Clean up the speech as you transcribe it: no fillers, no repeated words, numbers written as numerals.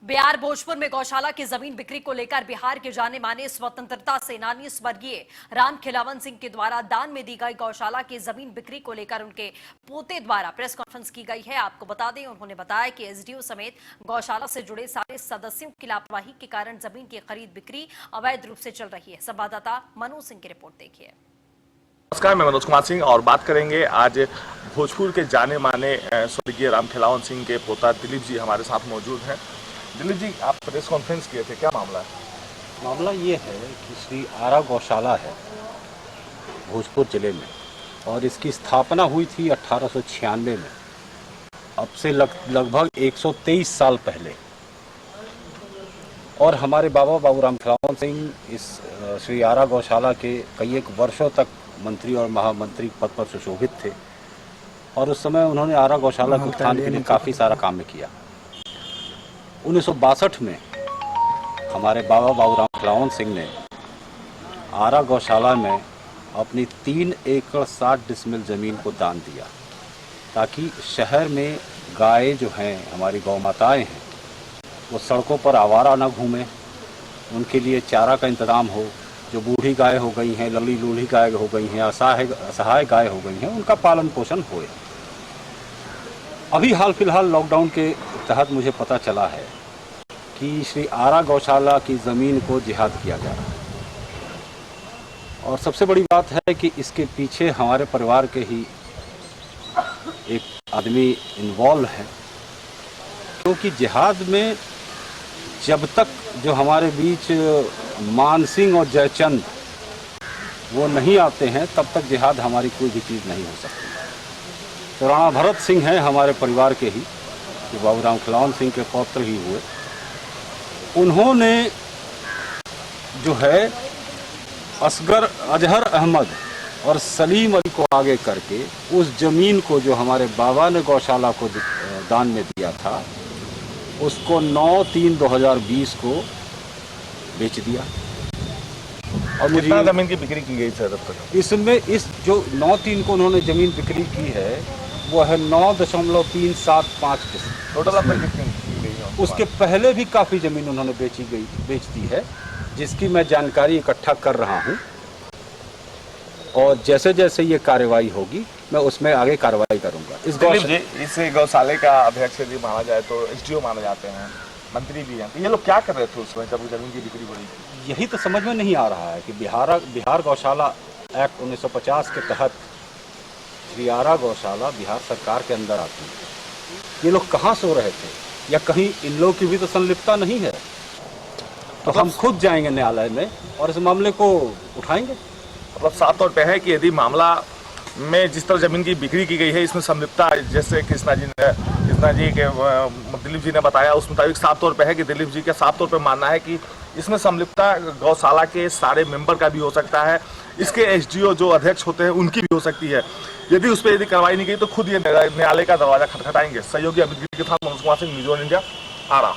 बिहार भोजपुर में गौशाला की जमीन बिक्री को लेकर बिहार के जाने माने स्वतंत्रता सेनानी स्वर्गीय राम खिलावन सिंह के द्वारा दान में दी गई गौशाला की जमीन बिक्री को लेकर उनके पोते द्वारा प्रेस कॉन्फ्रेंस की गई है। आपको बता दें, उन्होंने बताया कि एसडीओ समेत गौशाला से जुड़े सारे सदस्यों की लापरवाही के कारण जमीन की खरीद बिक्री अवैध रूप से चल रही है। संवाददाता मनोज सिंह की रिपोर्ट देखिए। नमस्कार, मैं मनोज कुमार सिंह और बात करेंगे आज भोजपुर के जाने माने स्वर्गीय राम खिलावन सिंह के पोता दिलीप जी हमारे साथ मौजूद हैं। दिलीप जी, आप प्रेस कॉन्फ्रेंस किए थे, क्या मामला है? मामला ये है कि श्री आरा गौशाला है भोजपुर जिले में और इसकी स्थापना हुई थी 1896 में, अब से लगभग 123 साल पहले। और हमारे बाबा बाबूराम खिलावन सिंह इस श्री आरा गौशाला के कई एक वर्षों तक मंत्री और महामंत्री पद पर सुशोभित थे और उस समय उन्होंने आरा गौशाला के उत्थान के लिए काफ़ी सारा काम किया। 1962 में हमारे बाबा बाबूराम खिलावन सिंह ने आरा गौशाला में अपनी 3 एकड़ 60 डिसमिल ज़मीन को दान दिया ताकि शहर में गाय जो हैं, हमारी गौ माताएँ हैं, वो सड़कों पर आवारा न घूमें, उनके लिए चारा का इंतज़ाम हो। जो बूढ़ी गाय हो गई हैं, लली लूढ़ी गाय हो गई हैं, असहाय गाय हो गई हैं, उनका पालन पोषण होए। अभी हाल फिलहाल लॉकडाउन के तहत मुझे पता चला है कि श्री आरा गौशाला की ज़मीन को जिहाद किया जा रहा है और सबसे बड़ी बात है कि इसके पीछे हमारे परिवार के ही एक आदमी इन्वॉल्व है, क्योंकि जिहाद में जब तक जो हमारे बीच मान सिंह और जयचंद वो नहीं आते हैं तब तक जिहाद हमारी कोई भी चीज़ नहीं हो सकती। तो राणा भरत सिंह हैं हमारे परिवार के ही, जो बाबूराम खिलावन सिंह के पौत्र ही हुए। उन्होंने जो है असगर अजहर अहमद और सलीम अली को आगे करके उस ज़मीन को जो हमारे बाबा ने गौशाला को दान में दिया था, उसको 9/3/2020 को बेच दिया। और कितना ज़मीन की बिक्री की गई सर अब तक? इसमें इस जो 9/3 को उन्होंने ज़मीन बिक्री की है वो है 9.375 टोटल अब तक कितनी की गई है? उसके पहले भी काफ़ी ज़मीन उन्होंने बेच दी है, जिसकी मैं जानकारी इकट्ठा कर रहा हूँ और जैसे जैसे ये कार्रवाई होगी मैं उसमें आगे कार्रवाई करूँगा। इस गौशाले का अध्यक्ष यदि माना जाए तो एसडीओ माने जाते हैं, मंत्री भी हैं, तो ये लोग क्या कर रहे थे उसमें जब जमीन की बिक्री हो रही थी? यही तो समझ में नहीं आ रहा है कि बिहार गौशाला एक्ट 1950 के तहत श्री आरा गौशाला बिहार सरकार के अंदर आती है। ये लोग कहाँ सो रहे थे या कहीं इन लोगों की भी तो संलिप्तता नहीं है? तो हम खुद जाएंगे न्यायालय में और इस मामले को उठाएंगे। मतलब साफ तौर पे है कि यदि मामला में जिस तरह जमीन की बिक्री की गई है इसमें संलिप्तता, जैसे कृष्णा जी के दिलीप जी ने बताया, उस मुताबिक साफ तौर पे है कि दिलीप जी का साफ तौर पे मानना है कि इसमें संलिप्तता गौशाला के सारे मेंबर का भी हो सकता है, इसके एसडीओ जो अध्यक्ष होते हैं उनकी भी हो सकती है। यदि उस पर यदि कार्रवाई नहीं की तो खुद ये न्यायालय का दरवाजा खटखटाएंगे। सहयोगी अमित गिरी के साथ मनोज कुमार सिंह, न्यूज़ 1 इंडिया, आरा।